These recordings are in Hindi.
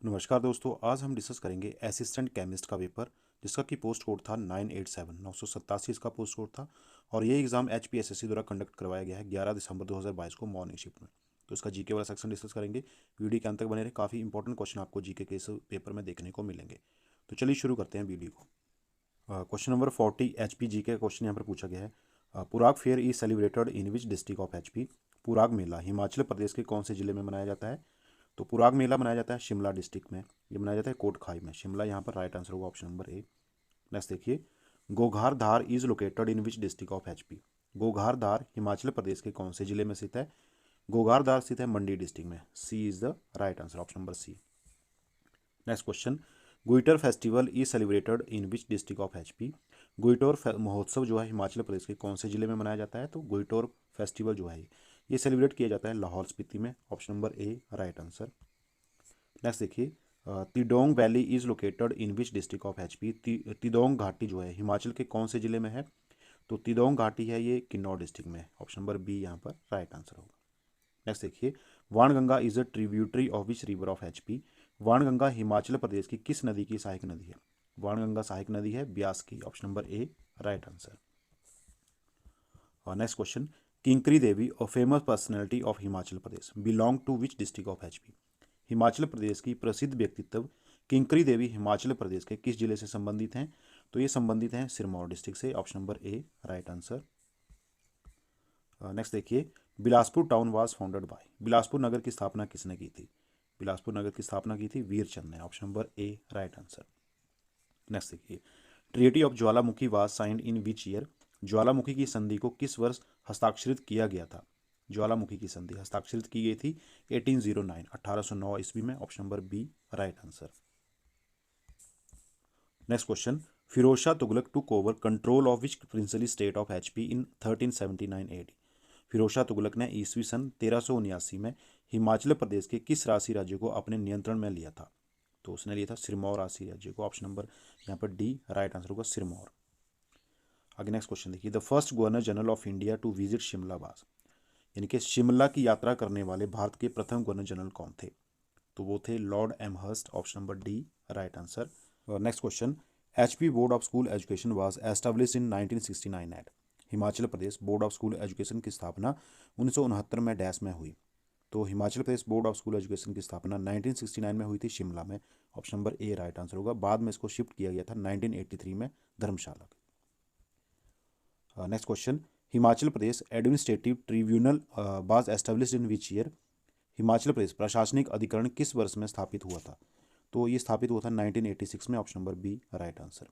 नमस्कार दोस्तों, आज हम डिस्कस करेंगे असिस्टेंट केमिस्ट का पेपर, जिसका कि पोस्ट कोड था 987 इसका पोस्ट कोड था। और ये एग्जाम HPSSC द्वारा कंडक्ट करवाया गया है 11 दिसंबर 2022 को मॉर्निंग शिफ्ट में। तो इसका जीके वाला सेक्शन डिस्कस करेंगे। वीडियो के अंत तक बने रहे, काफ़ी इंपॉर्टेंट क्वेश्चन आपको जीके के इस पेपर में देखने को मिलेंगे। तो चलिए शुरू करते हैं वीडियो को। क्वेश्चन नंबर 40 HP जी के क्वेश्चन यहाँ पर पूछा गया है। Purag fair is celebrated in which district of HP। Purag मेला हिमाचल प्रदेश के कौन से जिले में मनाया जाता है? तो पुराग मेला मनाया जाता है शिमला डिस्ट्रिक्ट में। ये मनाया जाता है कोटखाई में। शिमला यहाँ पर राइट आंसर होगा, ऑप्शन नंबर ए। नेक्स्ट देखिए, Goghar Dhar is located in which district of HP। Goghar Dhar Himachal Pradesh के कौन से जिले में स्थित है? गोघार धार स्थित है मंडी डिस्ट्रिक्ट में। C is the right answer, option number C. Next question, Guitor festival is celebrated in which district of HP। Guitor महोत्सव जो है हिमाचल प्रदेश के कौन से जिले में मनाया जाता है? तो गुइटोर फेस्टिवल जो है ये सेलिब्रेट किया जाता है लाहौल स्पीति में। Option number A right answer. Next देखिए, Tidong valley is located in which district of HP। Tidong घाटी जो है हिमाचल के कौन से जिले में है? तो तिदोंग घाटी है ये किन्नौर डिस्ट्रिक्ट में। ऑप्शन नंबर बी यहाँ पर राइट आंसर होगा। नेक्स्ट देखिए, Banganga is a tributary of which river of HP। Banganga Himachal Pradesh की किस नदी की सहायक नदी है? वाणगंगा सहायक नदी है ब्यास की। Option number A right answer. और next question, Kinkri Devi a famous personality of Himachal Pradesh belong to which district of HP। Himachal Pradesh की प्रसिद्ध व्यक्तित्व किंकरी देवी हिमाचल प्रदेश के किस जिले से संबंधित हैं? तो ये संबंधित हैं सिरमौर डिस्ट्रिक्ट से। Option number A right answer. Next देखिए, Bilaspur town was founded by. Bilaspur नगर की स्थापना किसने की थी? बिलासपुर नगर की स्थापना की थी वीरचंद ने। Option number A right answer. Next देखिए, ट्रिएटी of Jwalamukhi was signed in which year. ज्वालामुखी की संधि को किस वर्ष हस्ताक्षरित किया गया था? ज्वालामुखी की संधि हस्ताक्षरित की गई थी 1809 1809 ईस्वी में। Option number B right answer. Next question, Firoz Shah Tughlaq took over control of which princely state of HP in 1379 AD। Firoz Shah Tughlaq ने ईस्वी सन 1379 में हिमाचल प्रदेश के किस राशि राज्य को अपने नियंत्रण में लिया था? तो उसने लिया था सिरमौर राशि राज्य को। ऑप्शन नंबर यहाँ पर डी राइट आंसर होगा, सिरमौर। आगे नेक्स्ट क्वेश्चन देखिए, the first governor general of India to visit Shimla was. यानी कि शिमला की यात्रा करने वाले भारत के प्रथम गवर्नर जनरल कौन थे? तो वो थे lord Amherst. Option number D right answer. Next question, HP board of school education was establish in 1969 at. Himachal Pradesh board of school education की स्थापना 1969 में डैश में हुई। तो Himachal Pradesh board of school education की स्थापना 1969 में हुई थी शिमला में। Option number A right answer होगा। बाद में इसको शिफ्ट किया गया था 1983 में Dharamshala. Next question, Himachal Pradesh administrative tribunal was established in which year. Himachal Pradesh प्रशासनिक अधिकरण किस वर्ष में स्थापित हुआ था? तो ये स्थापित हुआ था 1986 में। Option number B right answer.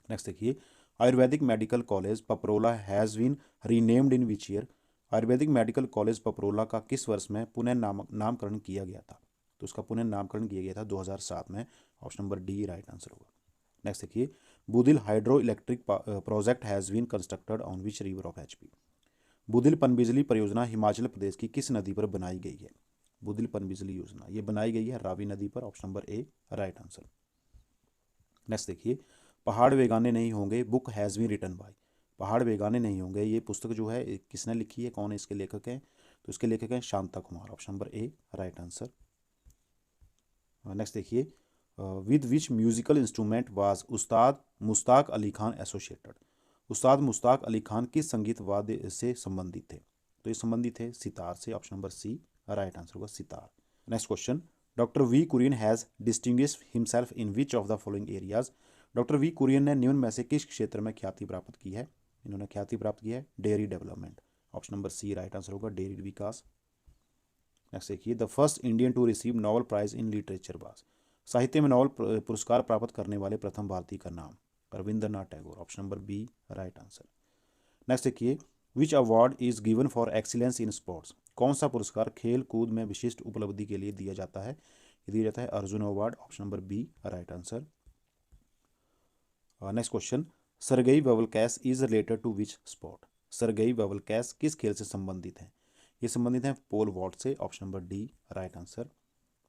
Next देखिए, Ayurvedic medical college Paprola has been renamed in which year. Ayurvedic medical college Paprola का किस वर्ष में पुनः नामकरण किया गया था? तो उसका पुनः नामकरण किया गया था 2007 में। Option number D right answer होगा। नेक्स्ट देखिए, Budhil hydro electric project has been constructed on which river of HP। Budhil पनबिजली परियोजना हिमाचल प्रदेश की किस नदी पर बनाई गई है? बुदिल पनबिजली योजना ये बनाई गई है रावी नदी पर। Option number A right answer. Next देखिए, Pahad Begane Nahin Honge book has been written by. Pahad Begane Nahin होंगे ये पुस्तक जो है किसने लिखी है, कौन इसके लेखक हैं? तो इसके लेखक हैं Shanta Kumar. Option number A right answer. Next देखिए, with which musical instrument was Ustad Mushtaq Ali Khan associated. उस्ताद मुश्ताक अली खान किस संगीत वाद्य से संबंधित थे? तो ये संबंधित थे सितार से। Option number C right answer होगा, sitar. Next question, doctor V Kurien has distinguished himself in which of the following areas. Doctor V Kurien ने निम्न में से किस क्षेत्र में ख्याति प्राप्त की है? इन्होंने ख्याति प्राप्त की है dairy development. Option number C right answer होगा, डेयरी विकास। नेक्स्ट देखिए, the first Indian to receive Nobel prize in literature was. साहित्य में नोबेल पुरस्कार प्राप्त करने वाले प्रथम भारतीय का नाम Rabindranath Tagore. Option number B right answer. Next देखिए, which award is given for excellence in sports. कौन सा पुरस्कार खेल कूद में विशिष्ट उपलब्धि के लिए दिया जाता है? ये दिया जाता है Arjun award. Option number B right answer. Next question, Sergey वेवलकैस is related to which sport. Sergey वेवलकैस किस खेल से संबंधित है? ये संबंधित हैं पोल वॉल्ट से। Option number D right answer.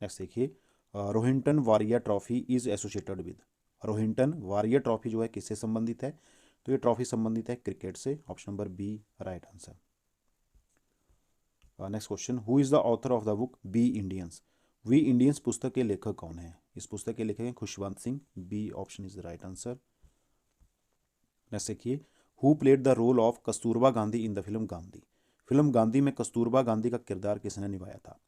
Next देखिए, Rohinton Baria trophy is associated with. Rohinton Baria trophy जो है किससे संबंधित है? तो ये ट्रॉफी संबंधित है क्रिकेट से। Option number B right answer. Next question, who is the author of the book be Indians. We Indians पुस्तक के लेखक कौन हैं? इस पुस्तक के लेखक हैं Khushwant Singh. B option is the right answer. Next देखिए, who played the role of Kasturba Gandhi in the film Gandhi? Film Gandhi में कस्तूरबा गांधी का किरदार किसने निभाया था?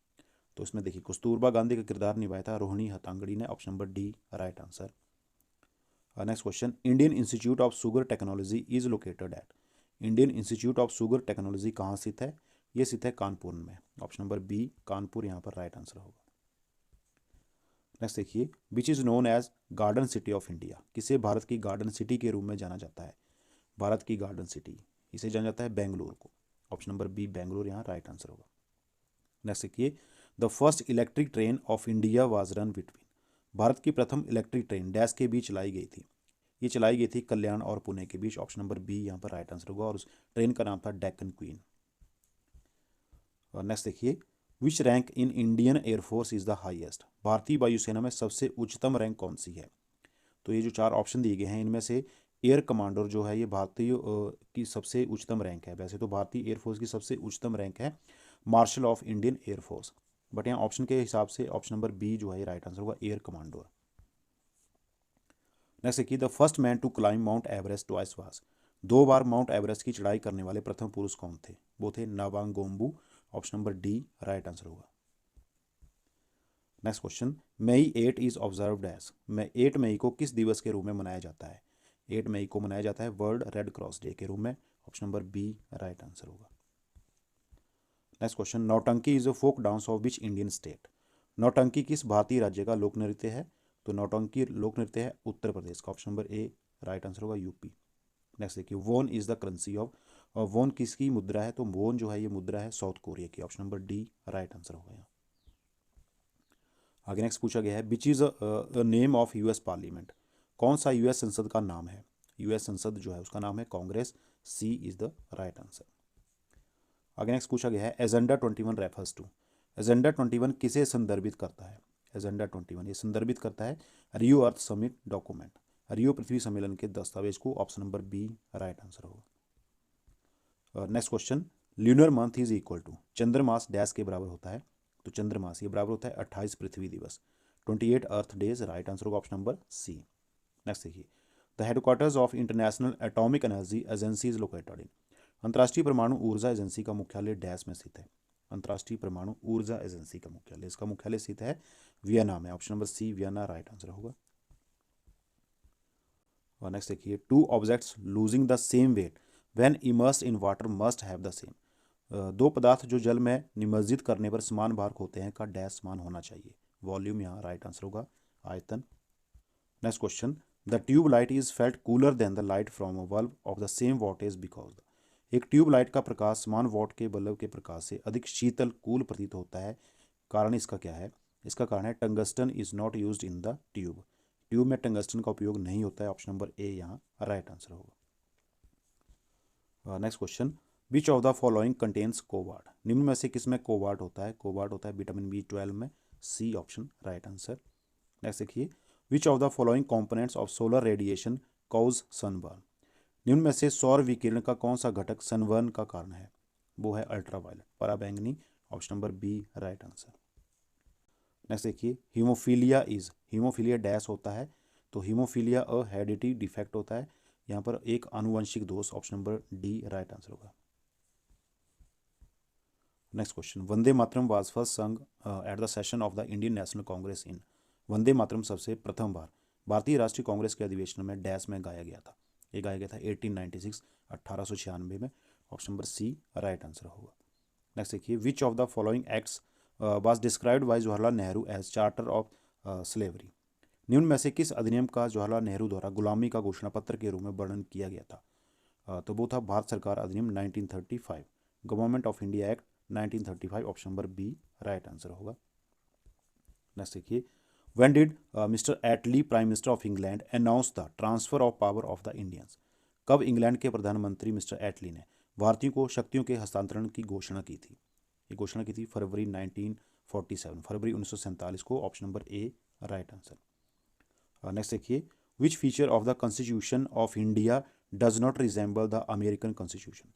तो इसमें देखिए कस्तूरबा गांधी का किरदार निभाया था रोहिणी हट्टांगडी ने। Option number D right answer. Next question, Indian institute of sugar technology is located at? Indian institute of sugar technology कहाँ स्थित है? ये स्थित है कानपुर में। ऑप्शन नंबर बी कानपुर यहाँ पर राइट आंसर होगा। नेक्स्ट देखिए, which is known as garden city of India? किसे भारत की गार्डन सिटी के रूप में जाना जाता है? भारत की गार्डन सिटी, इसे जाना जाता है बेंगलुरु को। ऑप्शन नंबर बी बेंगलुरु यहाँ राइट आंसर होगा। नेक्स्ट देखिए, the first electric train of India was run between? Bharat की प्रथम इलेक्ट्रिक ट्रेन डैश के बीच चलाई गई थी? ये चलाई गई थी कल्याण और पुणे के बीच। ऑप्शन नंबर बी यहाँ पर राइट आंसर होगा और उस ट्रेन का नाम था डेक्कन क्वीन। और नेक्स्ट देखिए, विच rank in Indian air force is the highest? भारतीय वायुसेना में सबसे उच्चतम रैंक कौन सी है? तो ये जो 4 ऑप्शन दिए गए हैं इनमें से एयर कमांडर जो है ये भारतीय की सबसे उच्चतम रैंक है। वैसे तो भारतीय एयरफोर्स की सबसे उच्चतम रैंक है marshal of Indian air force, but यहाँ ऑप्शन के हिसाब से ऑप्शन नंबर बी जो है ये राइट आंसर होगा, एयर कमांडो। नेक्स्ट देखिए, the first man to climb mount Everest twice was? 2 बार माउंट एवरेस्ट की चढ़ाई करने वाले प्रथम पुरुष कौन थे? वो थे Nawang Gombu. Option number D right answer होगा। Next question, May 8 is observed as? 8 मई को किस दिवस के रूप में मनाया जाता है? 8 मई को मनाया जाता है वर्ल्ड रेड क्रॉस डे के रूप में। Option number B right answer होगा। Next question, nautanki is a folk dance of which Indian state? Nautanki किस भारतीय राज्य का लोक नृत्य है? तो नौटंकी लोक नृत्य है उत्तर प्रदेश का। Option number A right answer होगा, यूपी। नेक्स्ट देखिए, वोन इज द करेंसी ऑफ? और वोन किसकी मुद्रा है? तो वोन जो है ये मुद्रा है साउथ कोरिया की। Option number D right answer होगा यहाँ। आगे नेक्स्ट पूछा गया है, which is name of US parliament? कौन सा यूएस संसद का नाम है? यूएस संसद जो है उसका नाम है कांग्रेस। सी इज द राइट आंसर। आगे नेक्स्ट पूछा गया है, एजेंडा 21 रेफर्स टू? एजेंडा 21 किसे संदर्भित करता है? एजेंडा 21 ये संदर्भित करता है रियो अर्थ समिट डॉक्यूमेंट, रियो पृथ्वी सम्मेलन के दस्तावेज को। Option number B right answer होगा। Next question, lunar month is equal to? चंद्रमास डैश के बराबर होता है? तो चंद्रमास ये बराबर होता है 28 पृथ्वी दिवस, 28 अर्थ डेज। राइट आंसर होगा ऑप्शन नंबर सी। नेक्स्ट देखिए, the headquarters of international atomic energy agency is located इन? अंतर्राष्ट्रीय परमाणु ऊर्जा एजेंसी का मुख्यालय डैश में स्थित है? अंतर्राष्ट्रीय परमाणु ऊर्जा एजेंसी का मुख्यालय, इसका मुख्यालय स्थित है वियना में। Option number C Vienna right answer होगा। और नेक्स्ट देखिए, two objects losing the same weight when immersed in water must have the same? 2 पदार्थ जो जल में निमज्जित करने पर समान भार होते हैं का डैश समान होना चाहिए? वॉल्यूम यहाँ राइट आंसर होगा, आयतन। Next question, the tube light is felt cooler than the light from a bulb of the same wattage because? एक ट्यूब लाइट का प्रकाश समान वॉट के बल्ब के प्रकाश से अधिक शीतल कूल प्रतीत होता है। कारण इसका क्या है? इसका कारण है tungsten is not used in the tube. Tube में टंगस्टन का उपयोग नहीं होता है। ऑप्शन नंबर ए यहाँ राइट आंसर होगा। Next question, which of the following contains cobalt? निम्न में से किसमें कोबाल्ट होता है? कोबाल्ट होता है विटामिन B12 में। C option right answer. Next देखिए, which of the following components of solar radiation cause sunburn? निम्न में से सौर विकिरण का कौन सा घटक सनबर्न का कारण है? वो है अल्ट्रावायलेट, पराबैंगनी। Option number B right answer. Next देखिए, हीमोफीलिया इज? हीमोफीलिया डैश होता है? तो हीमोफीलिया अ हेरिडिटी डिफेक्ट होता है, यहाँ पर एक आनुवंशिक दोष। Option number D right answer होगा। Next question, Vande Mataram was first sung at the session of the Indian National Congress in? Vande Mataram सबसे प्रथम बार भारतीय राष्ट्रीय कांग्रेस के अधिवेशन में डैश में गाया गया था? ये गाया गया था 1896 1896 में। Option number C right answer होगा। नेक्स्ट देखिए, which of the following acts was described by Jawaharlal Nehru as charter of slavery? निम्न में से किस अधिनियम का जवाहरलाल नेहरू द्वारा गुलामी का घोषणा पत्र के रूप में वर्णन किया गया था? तो वो था भारत सरकार अधिनियम 1935, government of India act 1935। Option number B right answer होगा। नेक्स्ट देखिए, when did mister Attlee prime minister of England announce the transfer of power of the Indians? कब इंग्लैंड के प्रधानमंत्री मिस्टर एटली ने भारतीयों को शक्तियों के हस्तांतरण की घोषणा की थी? ये घोषणा की थी फरवरी 1947, फरवरी 1947 को। Option number A right answer. Next देखिए, which feature of the constitution of India does not resemble the American constitution?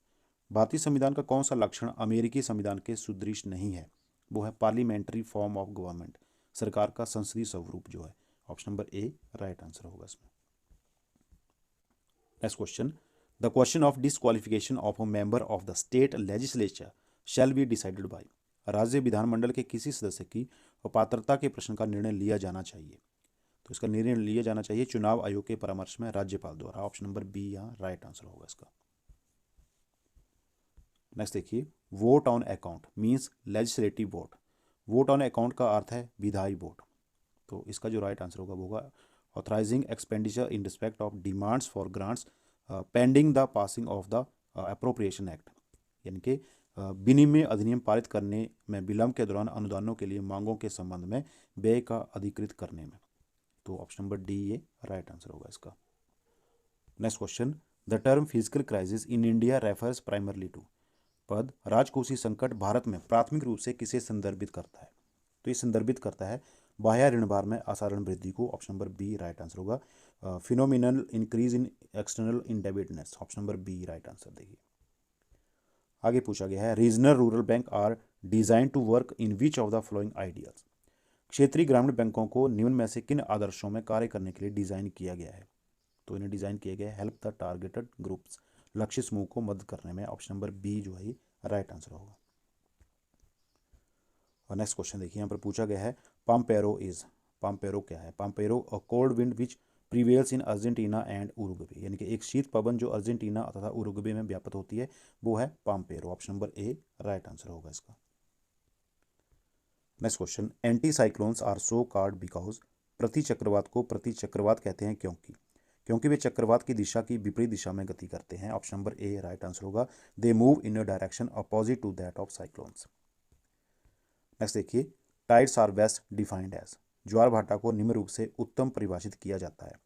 भारतीय संविधान का कौन सा लक्षण अमेरिकी संविधान के सुदृश नहीं है? वो है पार्लियामेंट्री फॉर्म ऑफ गवर्नमेंट, सरकार का संसदीय स्वरूप जो है। Option number A right answer होगा इसमें। Next question, the question of disqualification of a member of the state legislature shall be decided by. राज्य विधानमंडल के किसी सदस्य की अपात्रता के प्रश्न का निर्णय लिया जाना चाहिए। तो इसका निर्णय लिया जाना चाहिए चुनाव आयोग के परामर्श में राज्यपाल द्वारा। ऑप्शन नंबर बी यहाँ राइट आंसर होगा इसका। नेक्स्ट देखिए, vote on account means legislative vote. Vote on account का अर्थ है विधायी वोट। तो इसका जो राइट आंसर होगा वो होगा authorising expenditure in respect of demands for grants pending the passing of the appropriation act, यानी कि विनिमय अधिनियम पारित करने में विलंब के दौरान अनुदानों के लिए मांगों के संबंध में व्यय का अधिकृत करने में। तो ऑप्शन नंबर डी ये राइट आंसर होगा इसका। Next question, the term physical crisis in India refers primarily to. पद राजकोषीय संकट भारत में प्राथमिक रूप से किसे संदर्भित करता है। तो ये संदर्भित करता है बाह्य ऋण भार में असाधारण वृद्धि को। Option number B right answer होगा। Phenomenal increase in external indebtedness. Option number B right answer देखिए। आगे पूछा गया है, regional rural bank are designed to work in which of the following ideas. क्षेत्रीय ग्रामीण बैंकों को निम्न में से किन आदर्शों में कार्य करने के लिए डिजाइन किया गया है। तो इन्हें डिजाइन किया गया है हेल्प द टारगेटेड ग्रुप्स, लक्ष्य समूह को मदद करने में। ऑप्शन नंबर बी जो है राइट आंसर होगा। और नेक्स्ट क्वेश्चन देखिए, यहाँ पर पूछा गया है पाम्पेरो इज। पाम्पेरो क्या है। Pampero a cold wind which prevails in Argentina and Uruguay, यानी कि एक शीत पवन जो अर्जेंटीना तथा उरुग्वे में व्याप्त होती है वो है pampero. Option number A right answer होगा इसका। Next question, anti cyclones are so called because. प्रति चक्रवात को प्रति चक्रवात कहते हैं क्योंकि वे चक्रवात की दिशा की विपरीत दिशा में गति करते हैं। Option number A right answer होगा। They move in a direction opposite to that of cyclones. Next देखिए, tides are best defined as. ज्वार भाटा को निम्न रूप से उत्तम परिभाषित किया जाता है।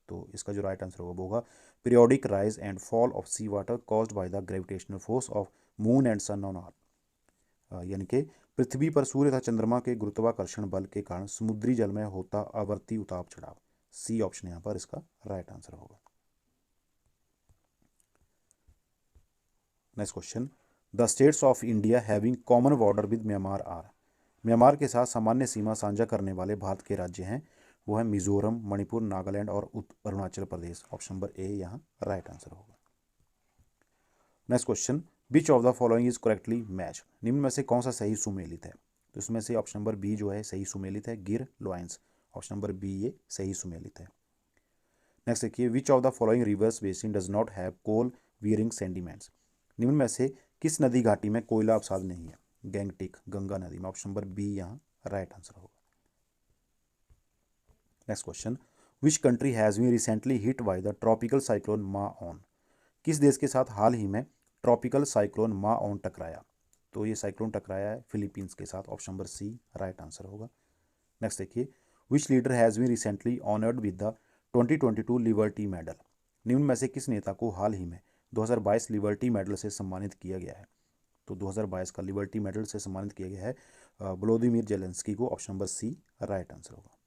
तो इसका जो राइट आंसर होगा वो होगा periodic rise and fall of sea water caused by the gravitational force of moon and sun on earth, यानी कि पृथ्वी पर सूर्य तथा चंद्रमा के गुरुत्वाकर्षण बल के कारण समुद्री जल में होता आवर्ती उतार चढ़ाव। सी ऑप्शन यहाँ पर इसका राइट आंसर होगा। Next question, the states of India having common border with Myanmar are. Myanmar के साथ सामान्य सीमा साझा करने वाले भारत के राज्य हैं वो है मिजोरम, मणिपुर, नागालैंड और Arunachal Pradesh. Option number A यहाँ राइट आंसर होगा। Next question, which of the following is correctly match. निम्न में से कौन सा सही सुमेलित है। तो इसमें से ऑप्शन नंबर बी जो है सही सुमेलित है, गिर लोइंस। ऑप्शन नंबर बी ये सही सुमेलित है। नेक्स्ट देखिए, which of the following rivers basin does not have coal bearing sediments. निम्न में से किस नदी घाटी में कोयला अवसाद नहीं है। गैंगटिक, गंगा नदी में। ऑप्शन नंबर बी यहाँ राइट आंसर होगा। Next question, which country has been recently hit by the tropical cyclone माओन। किस देश के साथ हाल ही में ट्रॉपिकल साइक्लोन माओन टकराया। तो ये साइक्लोन टकराया है फिलीपींस के साथ। Option number C right answer होगा। नेक्स्ट देखिए, which leader has been recently honoured with the 2022 liberty medal. निम्न में से किस नेता को हाल ही में 2022 लिबर्टी मेडल से सम्मानित किया गया है। तो 2022 का लिबर्टी मेडल से सम्मानित किया गया है व्लादिमीर जेलेंस्की को। Option number C right answer होगा।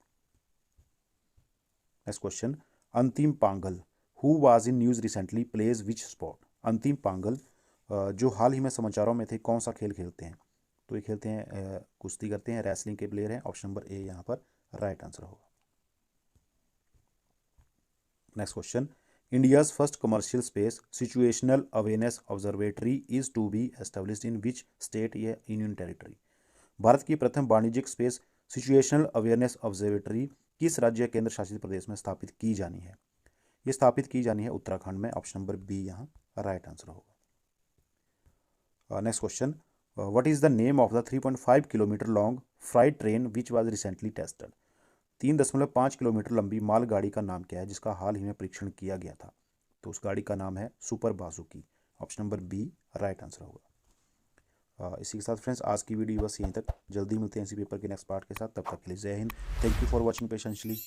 Next question, Antim Panghal who was in news recently plays which sport. Antim Panghal जो हाल ही में समाचारों में थे कौन सा खेल खेलते हैं। तो ये खेलते हैं कुश्ती करते हैं, रेसलिंग के प्लेयर हैं। ऑप्शन नंबर ए यहाँ पर राइट आंसर होगा। Next question, India's first commercial space situational awareness observatory is to be established in which state या यूनियन टेरिटरी। भारत की प्रथम वाणिज्यिक स्पेस सिचुएशनल अवेयरनेस ऑब्जर्वेटरी किस राज्य केंद्र शासित प्रदेश में स्थापित की जानी है। ये स्थापित की जानी है उत्तराखंड में। ऑप्शन नंबर बी यहाँ राइट आंसर होगा। Next question, what is the name of the 3.5 kilometre long freight train which was recently tested. 3.5 kilometre लंबी मालगाड़ी का नाम क्या है जिसका हाल ही में परीक्षण किया गया था। तो उस गाड़ी का नाम है super bazooka. Option number B right answer होगा। इसी के साथ फ्रेंड्स आज की वीडियो बस यहीं तक। जल्दी मिलते हैं इसी पेपर के नेक्स्ट पार्ट के साथ। तब तक के लिए जय हिंद। Thank you for watching पेशेंशली।